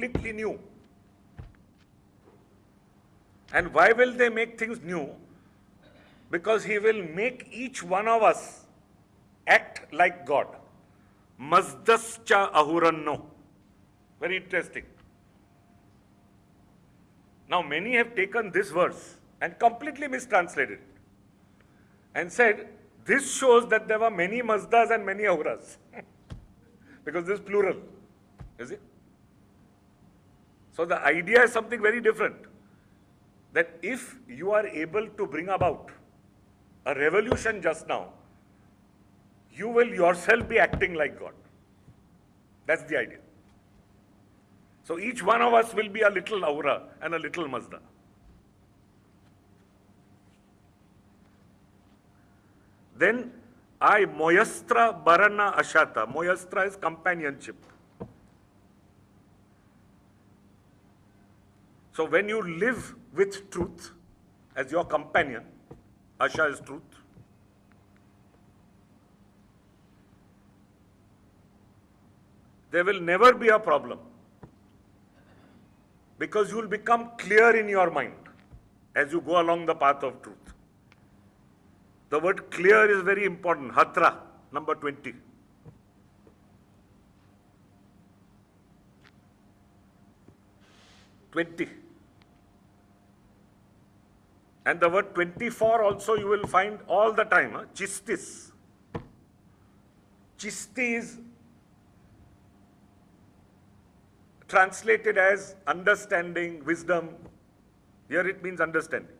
completely new. And why will they make things new? Because he will make each one of us act like God. Mazdascha ahuranno. Very interesting. Now many have taken this verse and completely mistranslated it and said, this shows that there were many Mazdas and many Ahuras. Because this is plural. Is it? So the idea is something very different. That if you are able to bring about a revolution just now, you will yourself be acting like God. That's the idea. So each one of us will be a little Ahura and a little Mazda. Then I moyastra barana ashata. Moyastra is companionship. So when you live with truth as your companion, Asha is truth, there will never be a problem because you will become clear in your mind as you go along the path of truth. The word clear is very important. Hatra, number 20. And the word 24 also you will find all the time. Chistis. Chisti is translated as understanding, wisdom. Here it means understanding.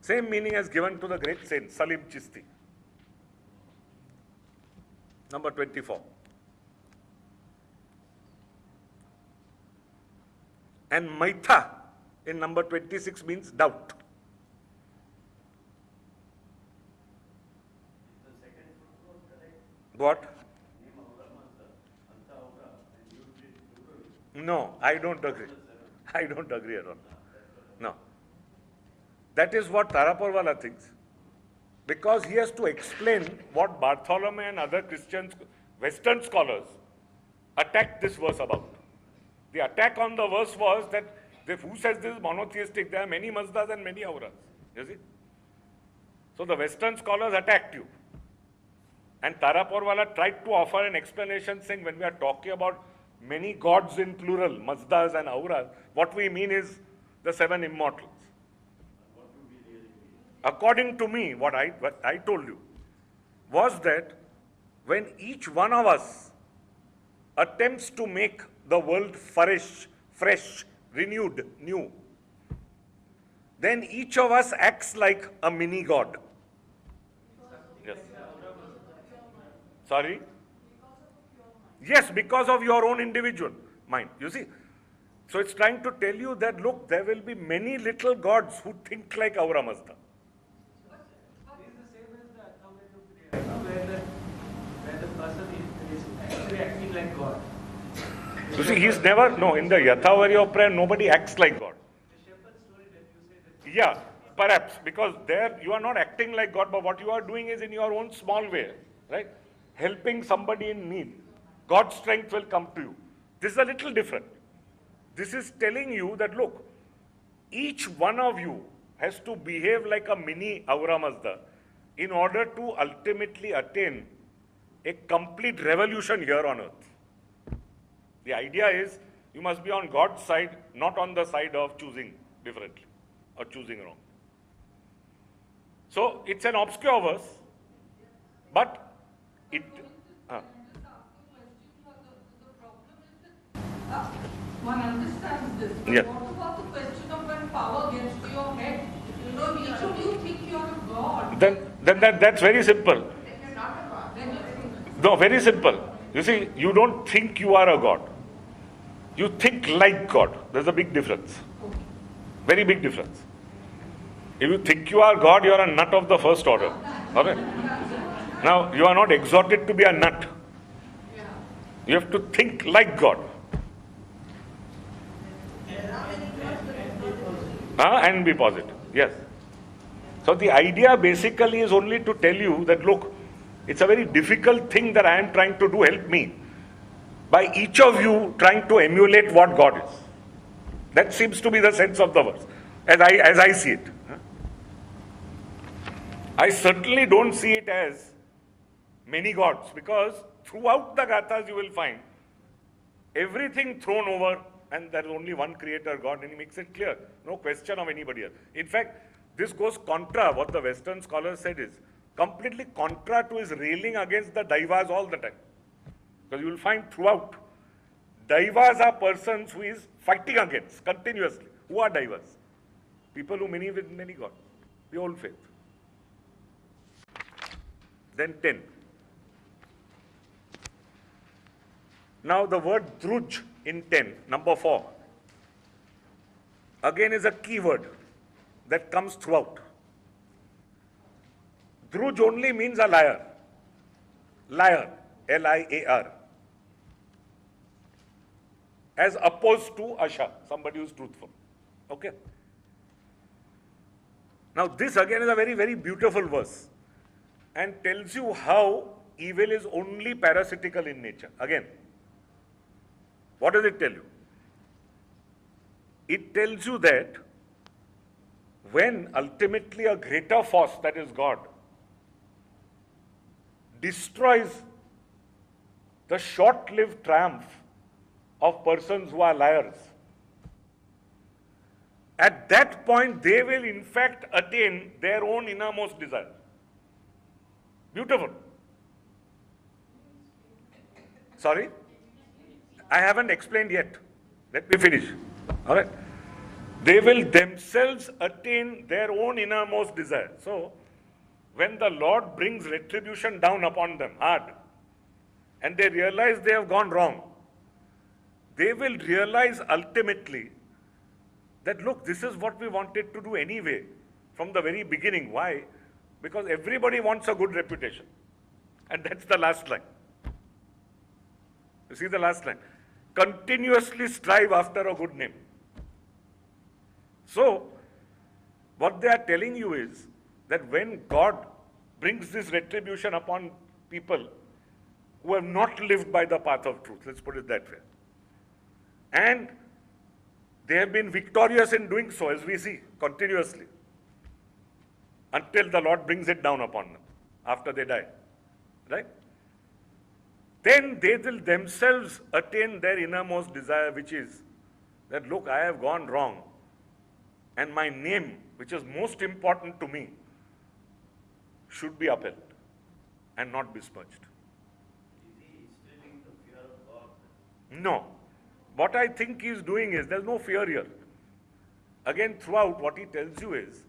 Same meaning as given to the great saint Salim Chisti. Number 24. And Maitha in number 26 means doubt. What? No, I don't agree. I don't agree at all. No. That is what Taraporwala thinks. Because he has to explain what Bartholomew and other Christians, Western scholars, attacked this verse about. The attack on the verse was that who says this is monotheistic? There are many Mazdas and many Auras. You see? So the Western scholars attacked you. And Taraporwala tried to offer an explanation saying when we are talking about many gods in plural, Mazdas and Auras, what we mean is the seven immortals. According to me, what I told you was that when each one of us attempts to make the world fresh, renewed, new, then each of us acts like a mini god. Yes. Sorry? Yes, because of your own individual mind. You see? So it's trying to tell you that, look, there will be many little gods who think like Aura Mazda. Where the person is actually acting like God. You see, he's never, no, in the Yathavarya prayer, nobody acts like God. The shepherd story that you say that. Yeah, perhaps, because there you are not acting like God, but what you are doing is in your own small way, right? Helping somebody in need. God's strength will come to you. This is a little different. This is telling you that, look, each one of you has to behave like a mini Aura Mazda in order to ultimately attain a complete revolution here on earth. The idea is you must be on God's side, not on the side of choosing differently or choosing wrong. So it's an obscure verse, but it. One understands this. But Yeah. what about the question of when power gets to your head? You know, each of you think you're a god. Then that's very simple. Then you're not a god. Then you're thinking. No, very simple. You see, you don't think you are a god. You think like God. There's a big difference. Very big difference. If you think you are God, you are a nut of the first order. Okay? Now, you are not exhorted to be a nut. You have to think like God. And be positive. Yes. So the idea basically is only to tell you that, look, it's a very difficult thing that I am trying to do, help me. by each of you trying to emulate what God is. That seems to be the sense of the verse, as I see it. I certainly don't see it as many gods, because throughout the Gathas you will find everything thrown over and there is only one creator God, and he makes it clear, no question of anybody else. In fact, this goes contra, what the Western scholars said is completely contra to his railing against the Daivas all the time. Because you will find throughout, Daivas are persons who is fighting against continuously. Who are Daivas? People who believe in many gods, the old faith. Then 10. Now the word Druj in 10, number 4, again is a key word that comes throughout. Druj only means a liar. Liar, L-I-A-R. As opposed to Asha, somebody who is truthful. Okay? Now this again is a very, very beautiful verse and tells you how evil is only parasitical in nature. Again, what does it tell you? It tells you that when ultimately a greater force, that is God, destroys the short-lived triumph of persons who are liars, at that point they will in fact attain their own innermost desire. Beautiful. Sorry? I haven't explained yet. Let me finish. All right? They will themselves attain their own innermost desire. So, when the Lord brings retribution down upon them hard, and they realize they have gone wrong, they will realize ultimately that, look, this is what we wanted to do anyway from the very beginning. Why? Because everybody wants a good reputation. And that's the last line. You see the last line? Continuously strive after a good name. So, what they are telling you is that when God brings this retribution upon people who have not lived by the path of truth, let's put it that way, and they have been victorious in doing so, as we see, continuously, until the Lord brings it down upon them, after they die, right? Then they will themselves attain their innermost desire, which is that, look, I have gone wrong, and my name, which is most important to me, should be upheld and not besmirched. Is he instilling the fear of God? No. What I think he is doing is, there's no fear here. Again, throughout, what he tells you is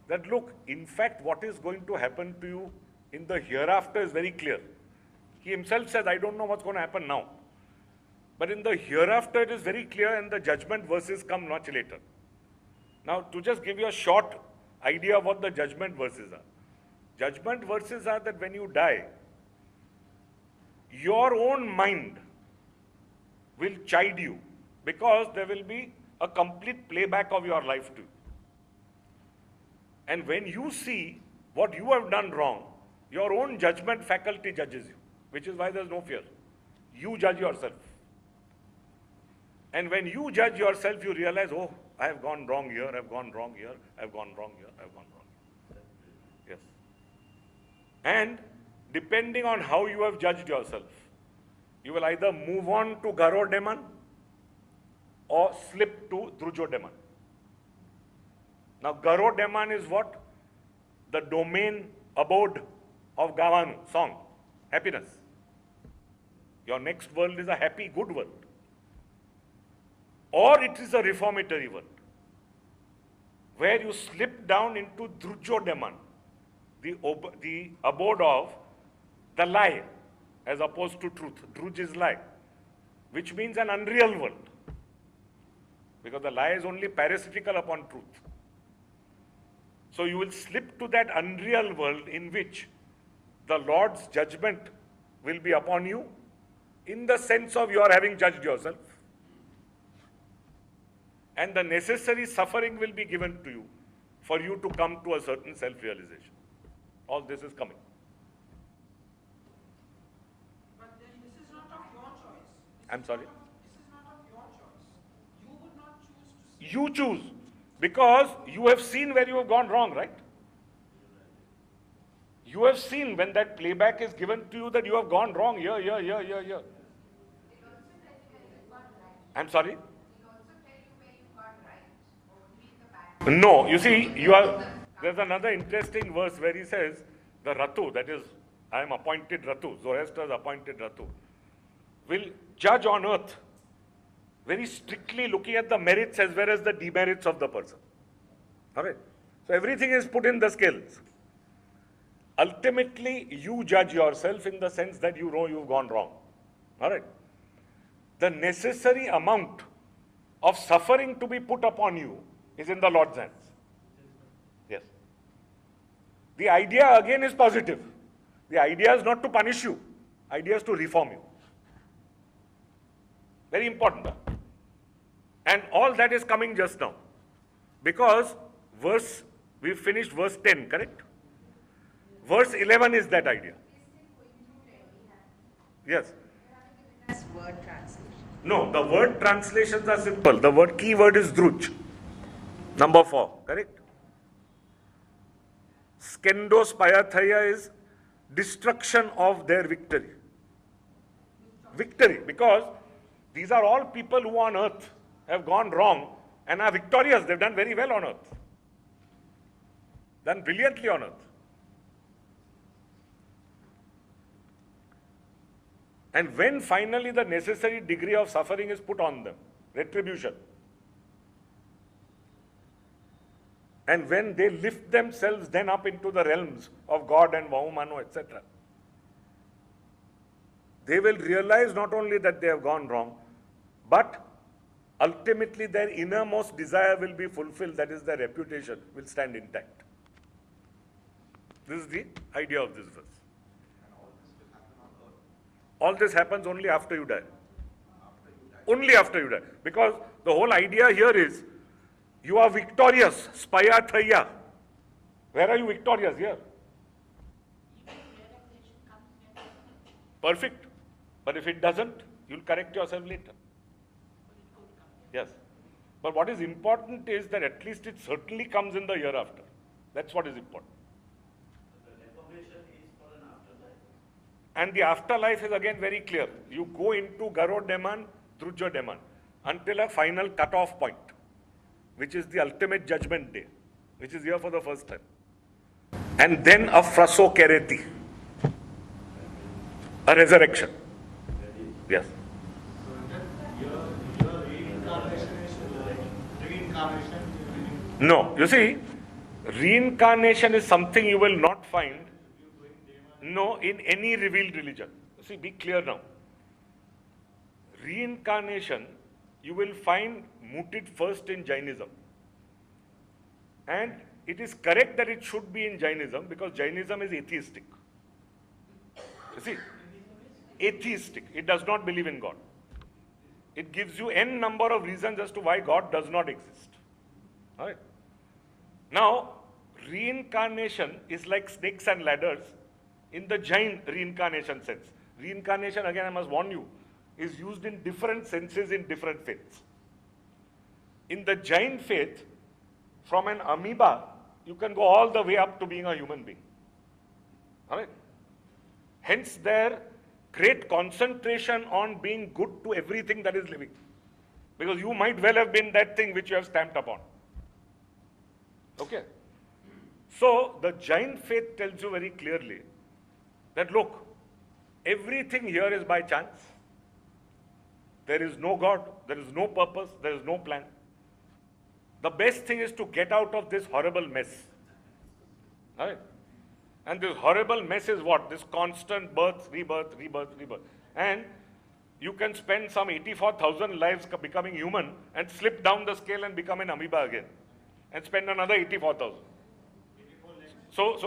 that, look, in fact, what is going to happen to you in the hereafter is very clear. He himself says, I don't know what's going to happen now. But in the hereafter, it is very clear, and the judgment verses come much later. Now, to just give you a short idea of what the judgment verses are. Judgment verses are that when you die, your own mind will chide you, because there will be a complete playback of your life too. And when you see what you have done wrong, your own judgment faculty judges you, which is why there's no fear. You judge yourself. And when you judge yourself, you realize, oh, I have gone wrong here, I've gone wrong here, I've gone wrong here, I've gone wrong here. Yes. And depending on how you have judged yourself, you will either move on to Garodeman or slip to Drujodeman. Now, Garodeman is what? The domain, abode of Gavanu, song, happiness. Your next world is a happy, good world. Or it is a reformatory world, where you slip down into Drujodeman, the abode of the lie, as opposed to truth. Druj is lie, which means an unreal world, because the lie is only parasitical upon truth. So you will slip to that unreal world in which the Lord's judgment will be upon you, in the sense of your having judged yourself, and the necessary suffering will be given to you for you to come to a certain self-realization. All this is coming. But then this is not of your choice. I'm sorry? This is not of your choice. You would not choose to You choose, because you have seen where you have gone wrong, right? You have seen when that playback is given to you that you have gone wrong here. I'm sorry? No, you see, there's another interesting verse where he says, the Ratu, that is, I am appointed Ratu, Zoroaster's appointed Ratu, will judge on earth very strictly looking at the merits as well as the demerits of the person. All right? So everything is put in the scales. Ultimately, you judge yourself in the sense that you know you've gone wrong. All right? The necessary amount of suffering to be put upon you is in the Lord's hands. Yes. The idea again is positive. The idea is not to punish you. Idea is to reform you. Very important. And all that is coming just now. Because we finished verse 10, correct? Verse 11 is that idea. Yes. Word translation. No, the word translations are simple. The key word is druj. Number 4, correct? Skendos payathaya is destruction of their victory. Victory, because these are all people who on earth have gone wrong and are victorious. They've done very well on earth. Done brilliantly on earth. And when finally the necessary degree of suffering is put on them, retribution, and when they lift themselves then up into the realms of God and Vahumano, etc., they will realize not only that they have gone wrong, but ultimately their innermost desire will be fulfilled, that is, their reputation will stand intact. This is the idea of this verse. All this happens only after you die. Only after you die. Because the whole idea here is, you are victorious, spaya thaya. Where are you victorious? Here. Perfect. But if it doesn't, you'll correct yourself later. Yes. But what is important is that at least it certainly comes in the year after. That's what is important. The reformation is for an afterlife. And the afterlife is again very clear. You go into Garo Deman, Drujya Deman, until a final cut-off point, which is the ultimate judgment day, which is here for the first time. And then a fraso kereti, a resurrection. Yes. Your reincarnation is reincarnation. No, you see, reincarnation is something you will not find, no, in any revealed religion. See, be clear now. Reincarnation, you will find mooted first in Jainism. And it is correct that it should be in Jainism because Jainism is atheistic. You see, atheistic. It does not believe in God. It gives you n number of reasons as to why God does not exist. All right. Now, reincarnation is like snakes and ladders in the Jain reincarnation sense. Reincarnation, again, I must warn you, is used in different senses in different faiths. In the Jain faith, from an amoeba, you can go all the way up to being a human being. All right. Hence, their great concentration on being good to everything that is living. Because you might well have been that thing which you have stamped upon. Okay. So, the Jain faith tells you very clearly that look, everything here is by chance. There is no God, there is no purpose, there is no plan. The best thing is to get out of this horrible mess. All right? And this horrible mess is what? This constant birth, rebirth, rebirth, rebirth. And you can spend some 84,000 lives becoming human and slip down the scale and become an amoeba again. And spend another 84,000. So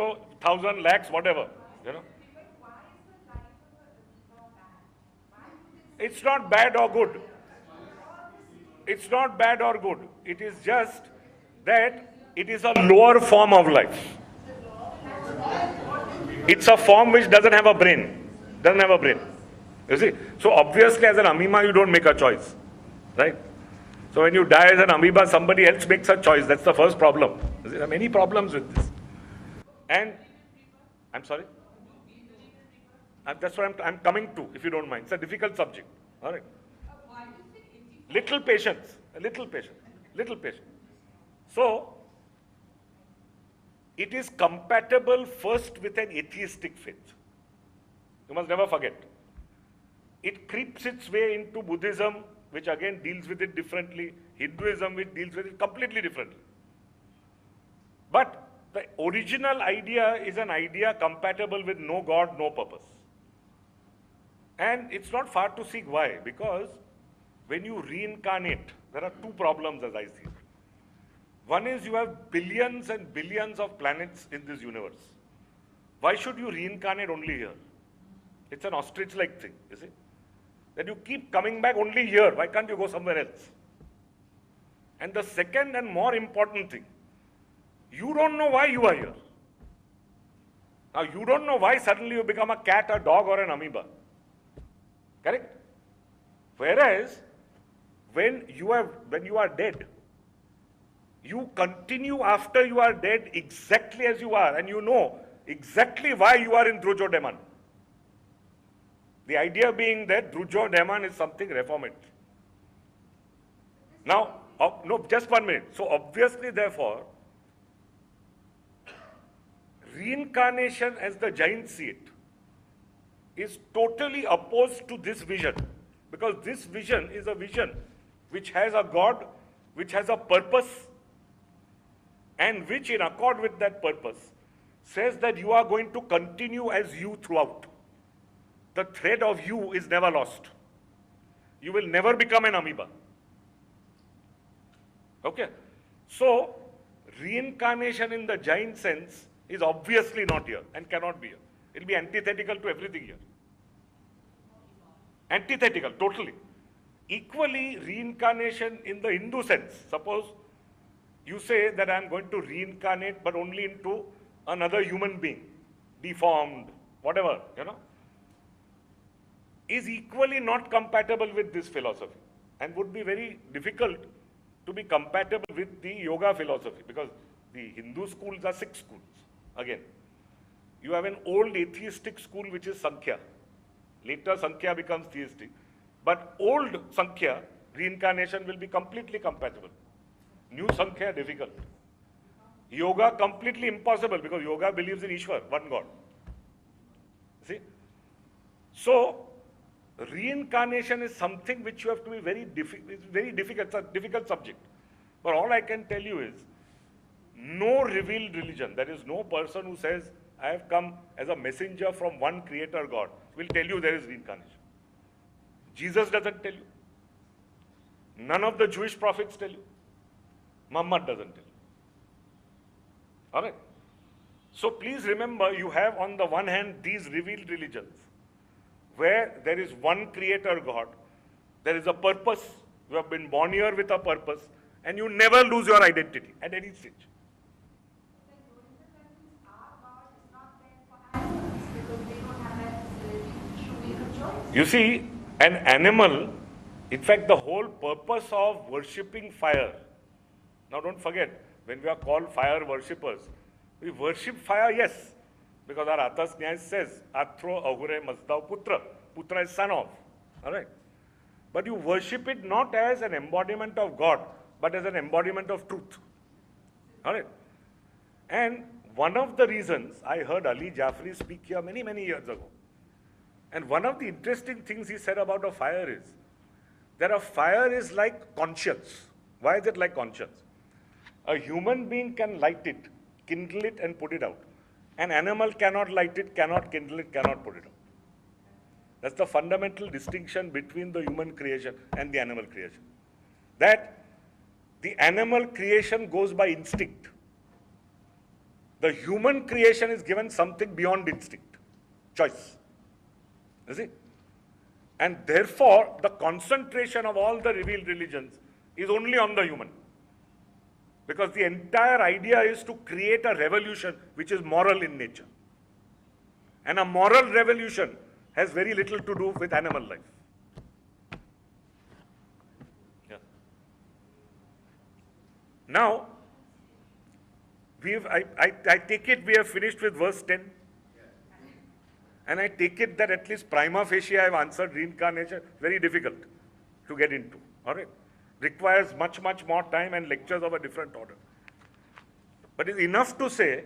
1,000 lakhs, whatever, you know. It's not bad or good. It's not bad or good. It is just that it is a lower form of life. It's a form which doesn't have a brain. Doesn't have a brain. You see? So obviously as an amoeba, you don't make a choice, right? So when you die as an amoeba, somebody else makes a choice. That's the first problem. There are many problems with this. And, I'm sorry? That's what I'm coming to, if you don't mind. It's a difficult subject, all right? Why do you think Little patience, a little patience, little patience. So, it is compatible first with an atheistic faith. You must never forget. It creeps its way into Buddhism, which again deals with it differently, Hinduism, which deals with it completely differently. But the original idea is an idea compatible with no God, no purpose. And it's not far to seek why, because when you reincarnate, there are two problems as I see it. One is you have billions and billions of planets in this universe. Why should you reincarnate only here? It's an ostrich-like thing, you see? That you keep coming back only here. Why can't you go somewhere else? And the second and more important thing, you don't know why you are here. Now, you don't know why suddenly you become a cat, a dog, or an amoeba. Correct? Whereas, when you are dead, you continue after you are dead exactly as you are, and you know exactly why you are in Drujodaman. The idea being that Drujodaman is something reformatory. Now, no, just 1 minute. So obviously, therefore, reincarnation as the Jains see it is totally opposed to this vision, because this vision is a vision which has a God, which has a purpose, and which in accord with that purpose says that you are going to continue as you throughout. The thread of you is never lost. You will never become an amoeba. Okay? So, reincarnation in the Jain sense is obviously not here and cannot be here. It will be antithetical to everything here. Antithetical, totally. Equally, reincarnation in the Hindu sense. Suppose you say that I am going to reincarnate but only into another human being, deformed, whatever, is equally not compatible with this philosophy and would be very difficult to be compatible with the yoga philosophy, because the Hindu schools are 6 schools. Again, you have an old atheistic school which is Sankhya. Later Sankhya becomes theistic. But old Sankhya, reincarnation will be completely compatible. New Sankhya, difficult. Yoga, completely impossible, because yoga believes in Ishwar, one God. See? So, reincarnation is something which you have to be very difficult. It's very difficult. It's a difficult subject. But all I can tell you is, no revealed religion, there is no person who says, I have come as a messenger from one creator God, will tell you there is reincarnation. Jesus doesn't tell you. None of the Jewish prophets tell you. Muhammad doesn't tell you. All right? So please remember, you have on the one hand these revealed religions, where there is one creator God, there is a purpose, you have been born here with a purpose, and you never lose your identity at any stage. You see, an animal, in fact, the whole purpose of worshipping fire. Now don't forget, when we are called fire worshippers, we worship fire, yes, because our Atas Nyaya says, Atro Ahure Masdav Putra. Putra is son of. All right. But you worship it not as an embodiment of God, but as an embodiment of truth. All right. And one of the reasons I heard Ali Jafri speak here many, many years ago, and one of the interesting things he said about a fire is, that a fire is like conscience. Why is it like conscience? A human being can light it, kindle it, and put it out. An animal cannot light it, cannot kindle it, cannot put it out. That's the fundamental distinction between the human creation and the animal creation. That the animal creation goes by instinct. The human creation is given something beyond instinct, choice. You see? And therefore, the concentration of all the revealed religions is only on the human. Because the entire idea is to create a revolution which is moral in nature. And a moral revolution has very little to do with animal life. Yeah. Now, I take it we have finished with verse 10. And I take it that at least prima facie I have answered reincarnation. Very difficult to get into. All right. Requires much, much more time and lectures of a different order. But it's enough to say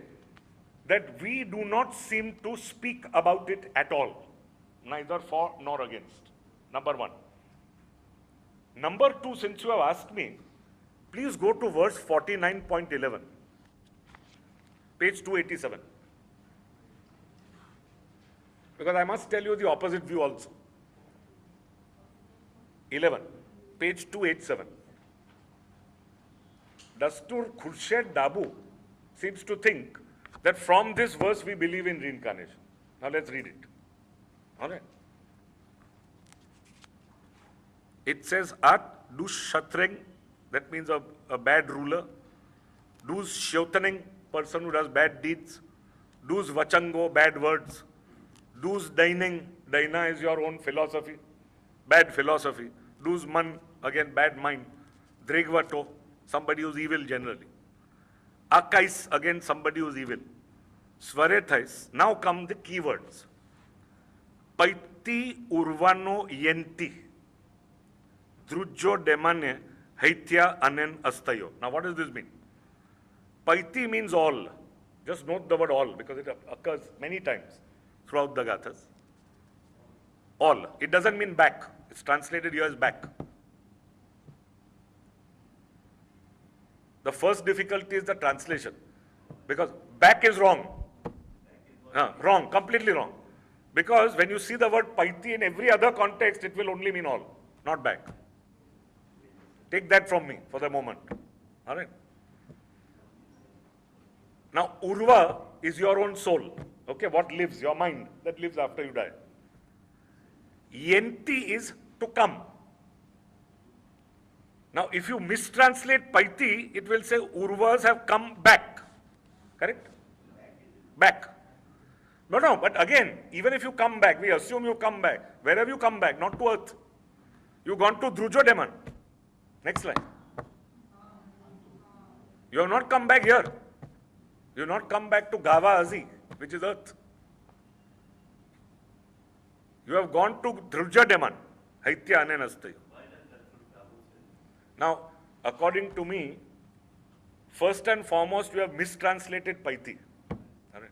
that we do not seem to speak about it at all, neither for nor against. Number one. Number two, since you have asked me, please go to verse 49.11, page 287. Because I must tell you the opposite view also. 11, page 287. Dastur Khurshid Dabu seems to think that from this verse we believe in reincarnation. Now let's read it. All right. It says, At Dushatreng, that means a bad ruler. Dus Shyotaning, person who does bad deeds. Dus Vachango, bad words. Dus Daining, Daina is your own philosophy, bad philosophy. Dus Man, again bad mind. Drigvato, somebody who's evil generally. Akais, again somebody who's evil. Svarethais, now come the keywords. Paiti Urvano Yenti. Drujjo Demane Haitya Anen Astayo. Now what does this mean? Paiti means all. Just note the word all because it occurs many times throughout the Gathas. All. It doesn't mean back. It's translated here as back. The first difficulty is the translation. Because back is wrong. Wrong, completely wrong. Because when you see the word paiti in every other context, it will only mean all, not back. Take that from me for the moment. All right. Now, Urva is your own soul. Okay, what lives? Your mind that lives after you die. Yenti is to come. Now, if you mistranslate Paiti, it will say Urvas have come back. Correct? Back. No, but again, even if you come back, we assume you come back. Where have you come back? Not to earth. You've gone to Drujodeman. Next line. You have not come back here. You have not come back to Gava Azi, which is earth. You have gone to Drujodeman. Haitya Anenastai. Now, according to me, first and foremost, you have mistranslated Paiti. All right.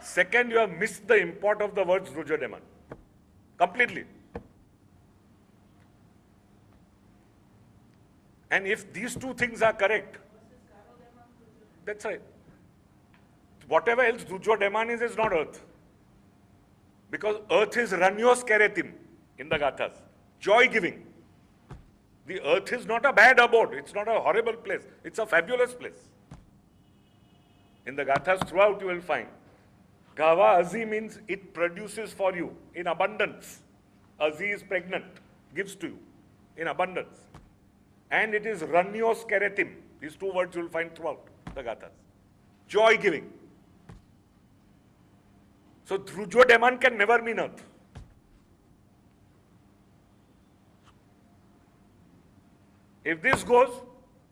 Second, you have missed the import of the words Drujodeman. Completely. And if these two things are correct, that's right. Whatever else Drujodeman is not earth. Because earth is Ranyos Keretim in the Gathas. Joy-giving. The earth is not a bad abode. It's not a horrible place. It's a fabulous place. In the Gathas throughout you will find. Gava Azi means it produces for you in abundance. Azi is pregnant, gives to you in abundance. And it is Ranyos Keretim. These two words you will find throughout the Gathas. Joy-giving. So Drujodeman can never mean earth. If this goes,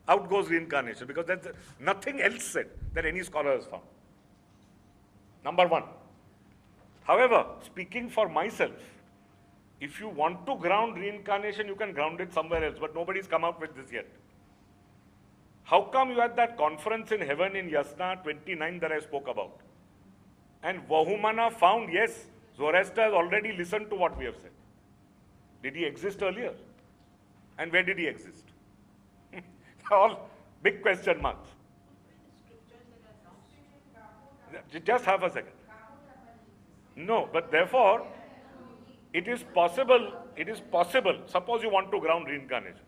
out goes reincarnation, because that's nothing else said that any scholar has found. Number one. However, speaking for myself, if you want to ground reincarnation, you can ground it somewhere else, but nobody's come up with this yet. How come you had that conference in heaven in Yasna 29 that I spoke about? And Vahumana found, yes, Zoroaster has already listened to what we have said. Did he exist earlier? And where did he exist? All big question marks. Just half a second. No, but therefore, it is possible, suppose you want to ground reincarnation.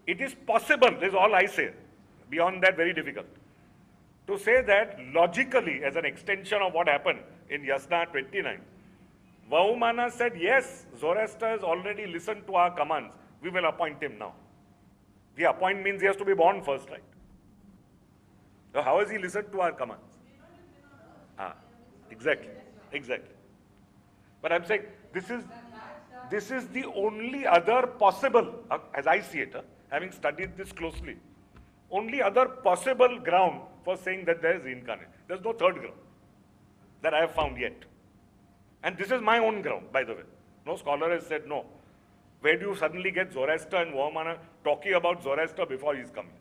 It is possible, this is all I say. Beyond that, very difficult. To say that logically, as an extension of what happened in Yasna 29, Vahumana said, yes, Zoroaster has already listened to our commands. We will appoint him now. The appoint means he has to be born first, right? So how has he listened to our commands? Exactly. But I'm saying this is the only other possible, as I see it, having studied this closely, only other possible ground for saying that there is reincarnation. There's no third ground that I have found yet. And this is my own ground, by the way. No scholar has said no. Where do you suddenly get Zoroaster and Vahumana talking about Zoroaster before he's coming?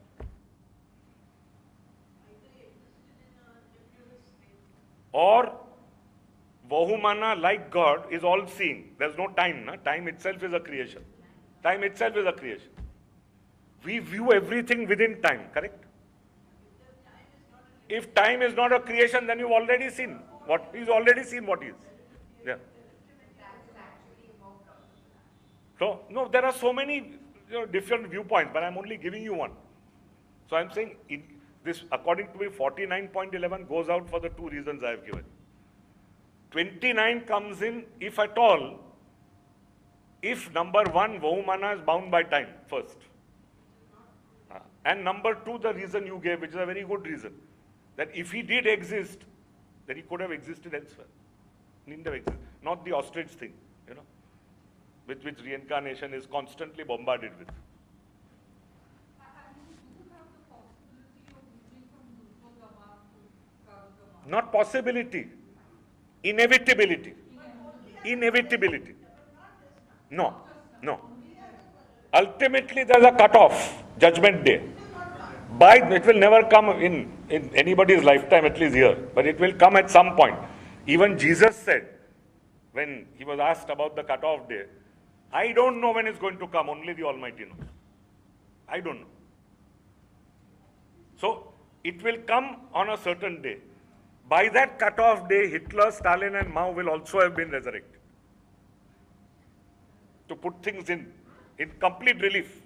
Or Vahumana, like God, is all seeing. There's no time. Na? Time itself is a creation. Time itself is a creation. We view everything within time, correct? If time is not a creation, then you've already seen what he's already seen what he is. Yeah. So no, there are so many different viewpoints, but I'm only giving you one. So I'm saying this, according to me, 49.11 goes out for the two reasons I have given. 29 comes in, if at all, if number one, Vahumana is bound by time first. And number two, the reason you gave, which is a very good reason, that if he did exist, then he could have existed elsewhere. He didn't have existed. Not the ostrich thing, with which reincarnation is constantly bombarded with. And you do have the possibility of moving from Durgama to Karugama. Not possibility, inevitability. Inevitability. No, no. Ultimately, there's a cutoff, Judgment Day. It will never come in anybody's lifetime, at least here, but it will come at some point. Even Jesus said, when he was asked about the cutoff day, I don't know when it's going to come, only the Almighty knows. I don't know. So, it will come on a certain day. By that cutoff day, Hitler, Stalin and Mao will also have been resurrected. To put things in complete relief,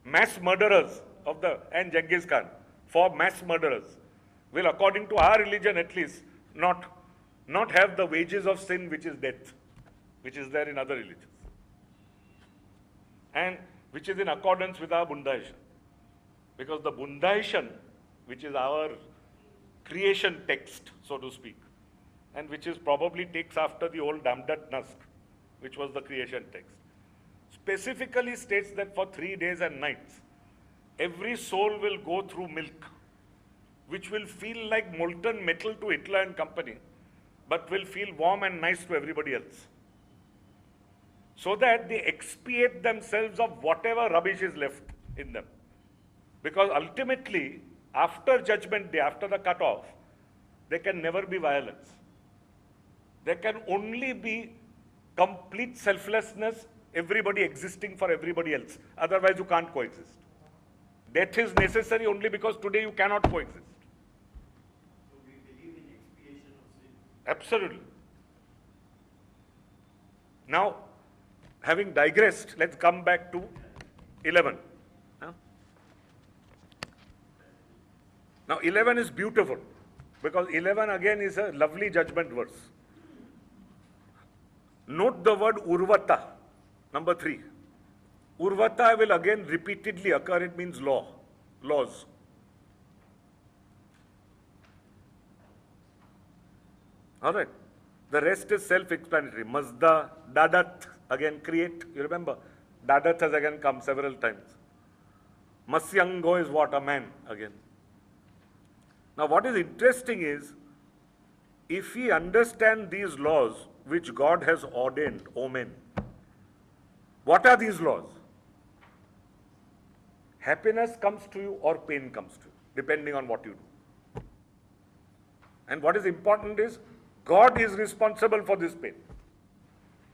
mass murderers and Genghis Khan, for mass murderers, will, according to our religion at least, not have the wages of sin, which is death, which is there in other religions, and which is in accordance with our Bundaishan. Because the Bundaishan, which is our creation text, so to speak, and which is probably takes after the old Damdat Nask, which was the creation text, specifically states that for 3 days and nights, every soul will go through milk, which will feel like molten metal to Hitler and company, but will feel warm and nice to everybody else. So that they expiate themselves of whatever rubbish is left in them. Because ultimately, after Judgment Day, after the cutoff, there can never be violence. There can only be complete selflessness, everybody existing for everybody else. Otherwise, you can't coexist. Death is necessary only because today you cannot coexist. So we believe in expiation of sin. Absolutely. Now, having digressed, let's come back to 11. Now, 11 is beautiful because 11 again is a lovely judgment verse. Note the word Urvata, number 3. Urvata will again repeatedly occur. It means law, laws. All right. The rest is self-explanatory. Mazda, Dadat, again create. You remember? Dadat has again come several times. Masyango is what? A man again. Now what is interesting is, if we understand these laws which God has ordained, Omen, what are these laws? Happiness comes to you or pain comes to you, depending on what you do. And what is important is, God is responsible for this pain.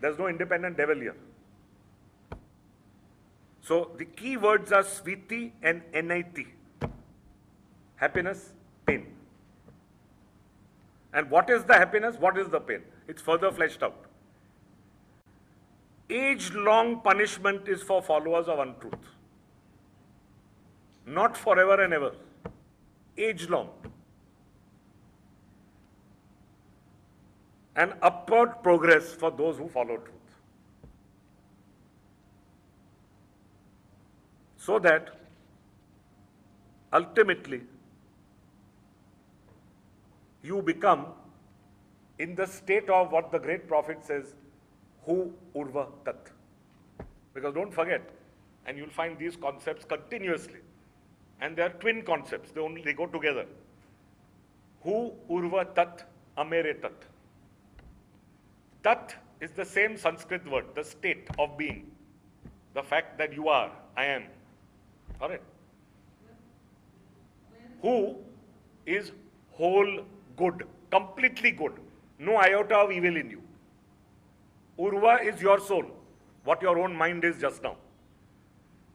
There's no independent devil here. So the key words are Sviti and Niti. Happiness, pain. And what is the happiness? What is the pain? It's further fleshed out. Age-long punishment is for followers of untruth. Not forever and ever. Age-long. And upward progress for those who follow truth. So that ultimately you become in the state of what the great prophet says, Hu Urva Tat. Because don't forget, and you'll find these concepts continuously. And they are twin concepts, they go together. Hu Urva Tat Amere Tat. Tat is the same Sanskrit word, the state of being. The fact that you are, I am. Alright? Who is whole good, completely good. No iota of evil in you. Urva is your soul, what your own mind is just now.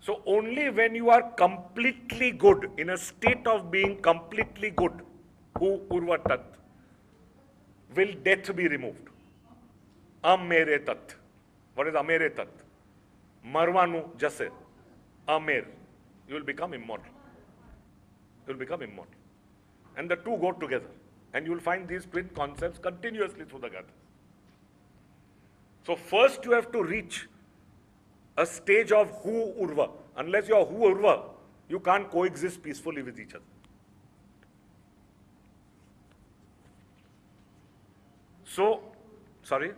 So only when you are completely good, in a state of being completely good, Hu Urva Tat, will death be removed. Amere Tat. What is Amere Tat? Marvanu Jase. Amer. You will become immortal. You will become immortal. And the two go together. And you will find these twin concepts continuously through the Gathas. So first you have to reach a stage of Hu Urva. Unless you are Hu Urva, you can't coexist peacefully with each other. So, sorry?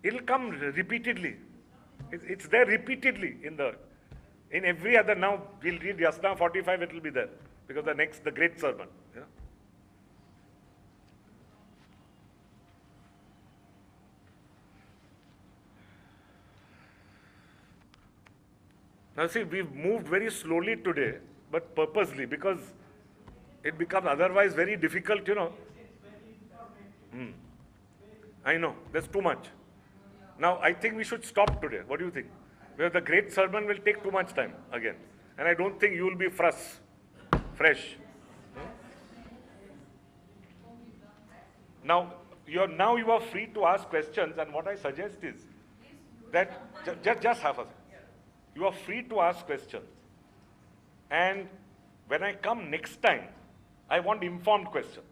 It'll come repeatedly. It's there repeatedly in every other. Now we'll read Yasna 45, it will be there. Because the great sermon. Yeah? Now see, we've moved very slowly today, but purposely, because it becomes otherwise very difficult, you know. I know, there's too much. Now, I think we should stop today. What do you think? Because the great sermon will take too much time again. And I don't think you will be fresh. Now you are free to ask questions, and what I suggest is that, just half a second. You are free to ask questions. And when I come next time, I want informed questions.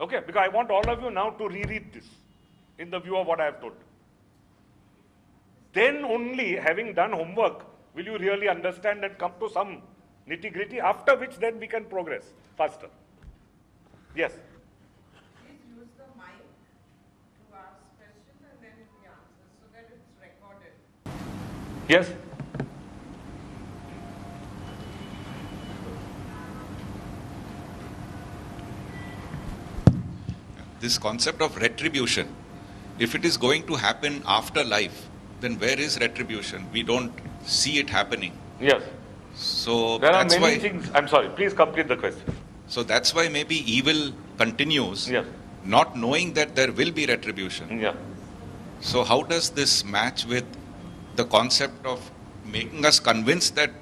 Okay? Because I want all of you now to reread this in the view of what I have told. Then only, having done homework, will you really understand and come to some nitty-gritty, after which then we can progress faster. Yes? Please use the mic to ask questions and then the answers so that it's recorded. Yes? This concept of retribution, if it is going to happen after life, then where is retribution? We don't see it happening. Yes. So There are that's many why, things. I'm sorry, please complete the question. So that's why maybe evil continues, Yes. not knowing that there will be retribution. Yeah. So how does this match with the concept of making us convinced that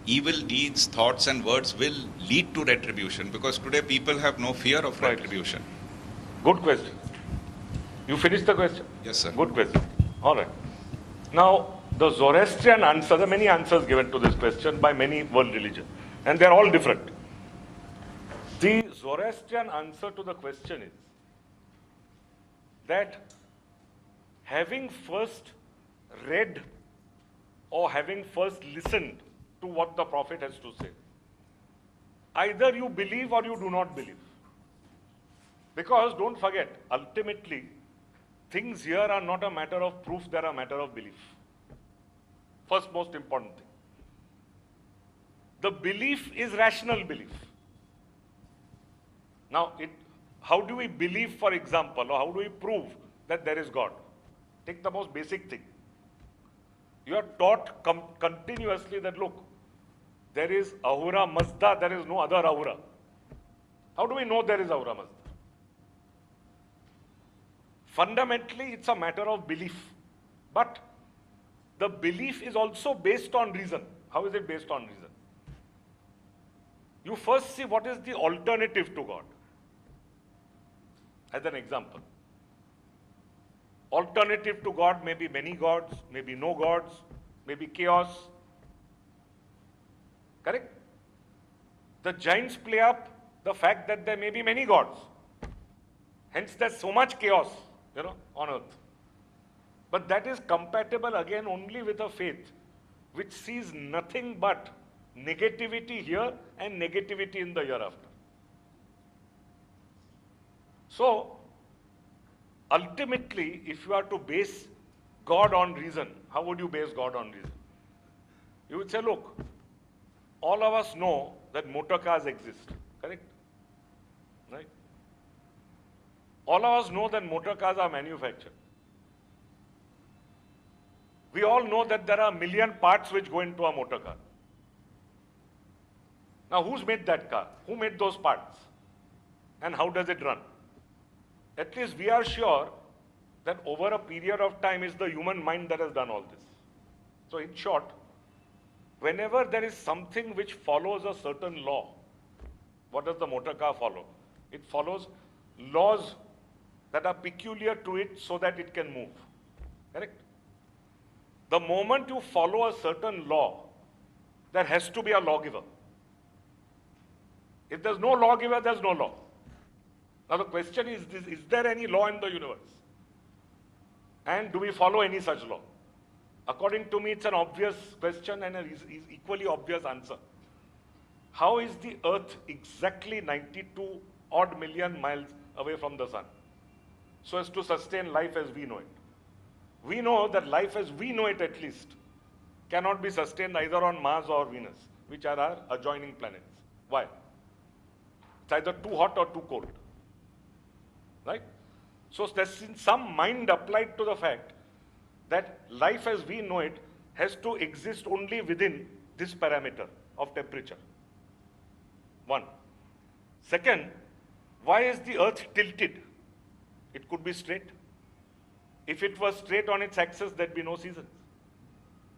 evil deeds, thoughts and words will lead to retribution? Because today people have no fear of Right. retribution. Good question. You finished the question? Yes, sir. Good question. All right. Now, the Zoroastrian answer, there are many answers given to this question by many world religions, and they're all different. The Zoroastrian answer to the question is that having first read or having first listened to what the Prophet has to say, either you believe or you do not believe. Because don't forget, ultimately, things here are not a matter of proof, they're a matter of belief. First most important thing. The belief is rational belief. Now, how do we believe, for example, or how do we prove that there is God? Take the most basic thing. You are taught continuously that, look, there is Ahura Mazda, there is no other Ahura. How do we know there is Ahura Mazda? Fundamentally, it's a matter of belief. But the belief is also based on reason. How is it based on reason? You first see what is the alternative to God. As an example. Alternative to God may be many gods, maybe no gods, maybe chaos. Correct? The giants play up the fact that there may be many gods. Hence there's so much chaos, on earth. But that is compatible again only with a faith which sees nothing but negativity here and negativity in the hereafter. So, ultimately, if you are to base God on reason, how would you base God on reason? You would say, look, all of us know that motor cars exist, correct? Right? All of us know that motor cars are manufactured. We all know that there are a million parts which go into a motor car. Now, who's made that car? Who made those parts? And how does it run? At least we are sure that over a period of time it's the human mind that has done all this. So in short, whenever there is something which follows a certain law, what does the motor car follow? It follows laws that are peculiar to it so that it can move. Correct? The moment you follow a certain law, there has to be a lawgiver. If there's no lawgiver, there's no law. Now the question is this, is there any law in the universe? And do we follow any such law? According to me, it's an obvious question and an equally obvious answer. How is the Earth exactly 92 odd million miles away from the sun, so as to sustain life as we know it? We know that life as we know it, at least, cannot be sustained either on Mars or Venus, which are our adjoining planets. Why? It's either too hot or too cold. Right? So there's some mind applied to the fact that life as we know it has to exist only within this parameter of temperature. One. Second, why is the Earth tilted? It could be straight. If it was straight on its axis, there'd be no seasons.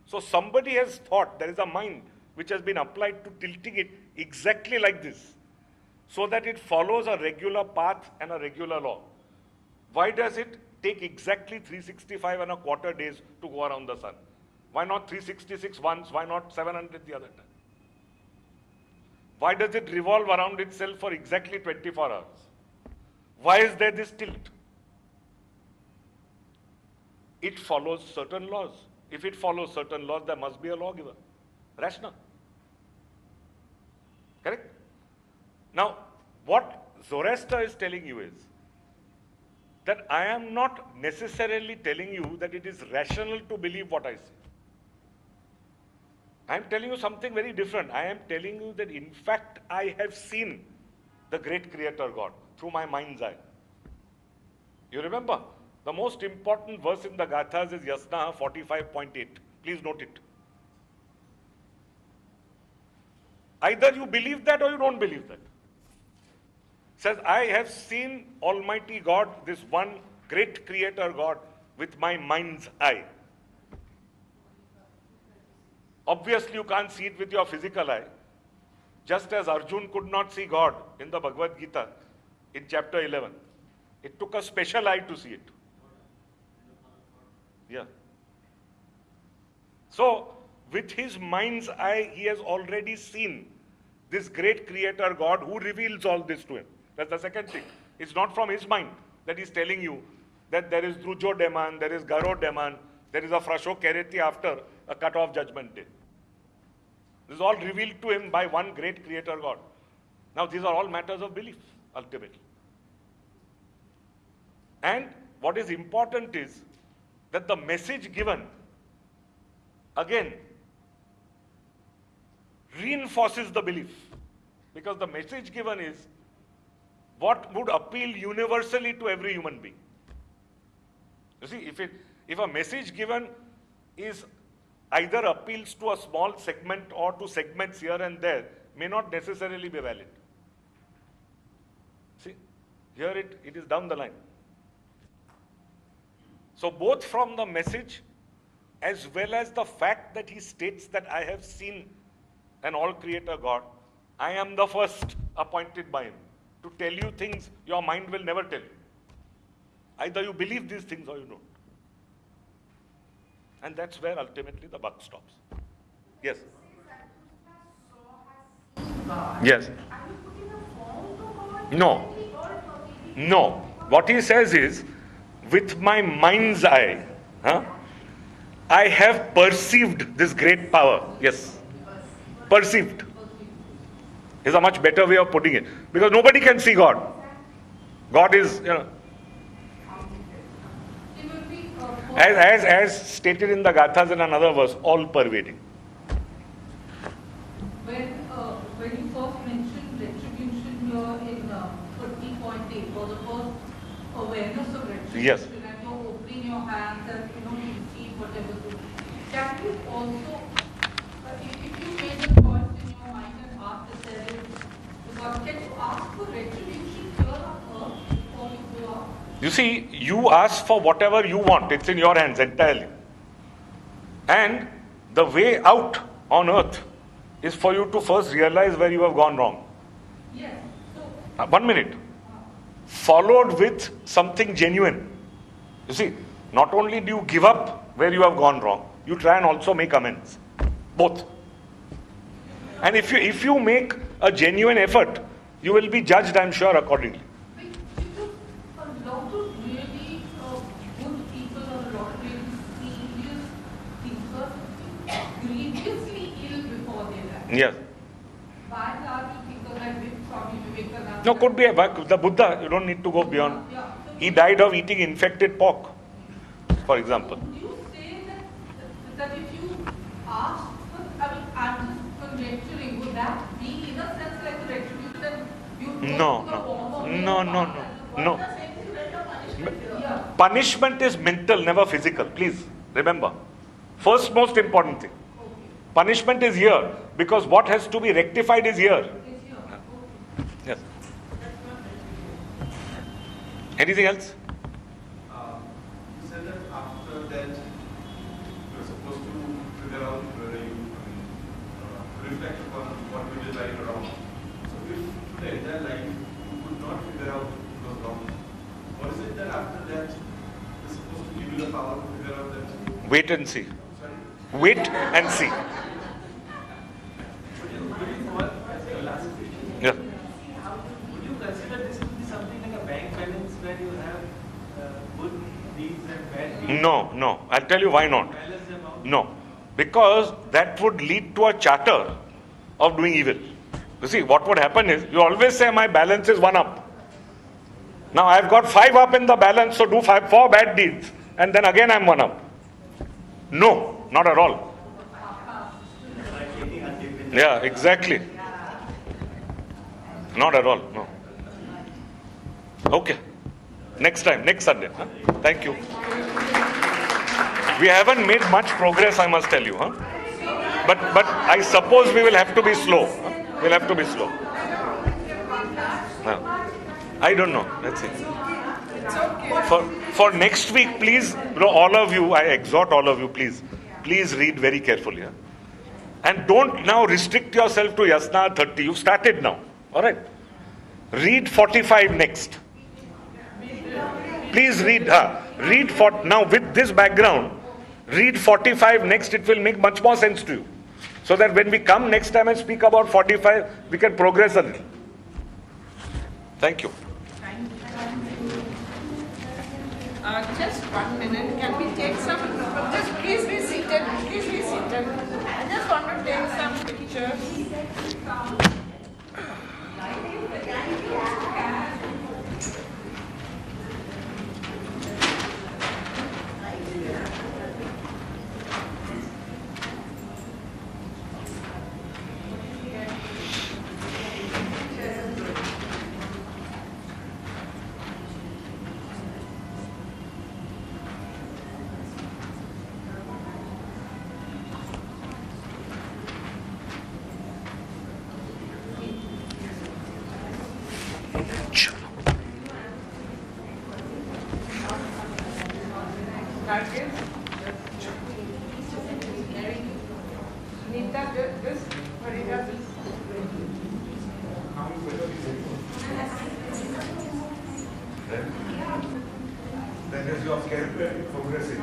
So somebody has thought, there is a mind which has been applied to tilting it exactly like this, so that it follows a regular path and a regular law. Why does it take exactly 365 and a quarter days to go around the sun? Why not 366 once? Why not 700 the other time? Why does it revolve around itself for exactly 24 hours? Why is there this tilt? It follows certain laws. If it follows certain laws, there must be a lawgiver. Rational. Correct? Now, what Zoroaster is telling you is that I am not necessarily telling you that it is rational to believe what I say. I am telling you something very different. I am telling you that in fact I have seen the great Creator God through my mind's eye. You remember, the most important verse in the Gathas is Yasna 45.8. Please note it. Either you believe that or you don't believe that. Says, I have seen Almighty God, this one great Creator God, with my mind's eye. Obviously, you can't see it with your physical eye. Just as Arjun could not see God in the Bhagavad Gita in chapter 11. It took a special eye to see it. Yeah. So, with his mind's eye, he has already seen this great Creator God who reveals all this to him. That's the second thing. It's not from his mind that he's telling you that there is Drujo Deman, there is Garo Deman, there is a Frasho Kereti after a cut-off judgment day. This is all revealed to him by one great Creator God. Now, these are all matters of belief, ultimately. And what is important is that the message given, again, reinforces the belief. Because the message given is what would appeal universally to every human being. You see, if a message given is either appeals to a small segment or to segments here and there, may not necessarily be valid. See, here it is down the line. So both from the message as well as the fact that he states that I have seen an all-creator God, I am the first appointed by him to tell you things your mind will never tell you. Either you believe these things or you don't. And that's where ultimately the buck stops. Yes? Yes. No. No. What he says is, with my mind's eye, I have perceived this great power. Yes. Perceived is a much better way of putting it. Because nobody can see God. God is, you know, It will be as stated in the Gathas in another verse, all pervading. when you first mentioned retribution here in 30.8 for the first awareness of retribution, Yes. and you're opening your hands and to receive whatever. Can you also, if you made the choice in your mind and heart that there is God, can you ask for retribution here on earth before you go out? You see, you ask for whatever you want. It's in your hands entirely. And the way out on earth is for you to first realize where you have gone wrong. Yes. So 1 minute. Followed with something genuine. You see, not only do you give up where you have gone wrong, you try and also make amends. Both. And if you make a genuine effort, you will be judged, I'm sure, accordingly. because a lot of really good people or a lot of really serious people grievously ill before they die. Yes. By and large, you think of that with Swami Vivekananda. No, could be the Buddha. You don't need to go beyond. Yeah. So He died of eating infected pork, for example. would you say that if you ask for, I'm just conjecturing, would that be in a sense like a retribution that you No, go to the warm of your no, heart no. and yeah. Punishment is mental, never physical. Please remember. First most important thing. Punishment is here because what has to be rectified is here. Is here. Okay. Yes. Anything else? You said that after that, you're supposed to figure out whether you reflect upon what you did right or wrong. So if the entire life you could not figure out it was wrong, what is it that after that is supposed to give you the power to figure out that? Wait and see. Sorry? Wait and see. Yeah. Would you consider this to be something like a bank balance where you have good deeds and bad deeds? No. I'll tell you why not. Balance them out? No. Because that would lead to a charter of doing evil. You see, what would happen is, you always say my balance is 1 up. Now I've got 5 up in the balance, so do 4 bad deeds. And then again I'm 1 up. No, not at all. Yeah, exactly. Not at all, no. Okay. Next time, next Sunday. Huh? Thank you. We haven't made much progress, I must tell you. Huh? But I suppose we will have to be slow. Huh? We'll have to be slow. No. I don't know. That's it. For next week, please, all of you, I exhort all of you, please read very carefully. Huh? And don't now restrict yourself to Yasna 30. You've started now. All right. Read 45 next. Please read. Now with this background, read 45 next. It will make much more sense to you. So that when we come next time and speak about 45, we can progress a little. Thank you. Just 1 minute, can we take some, just please be seated, please be seated. I just want to take some pictures. Nita, this, Farida, this. That is your care progressing.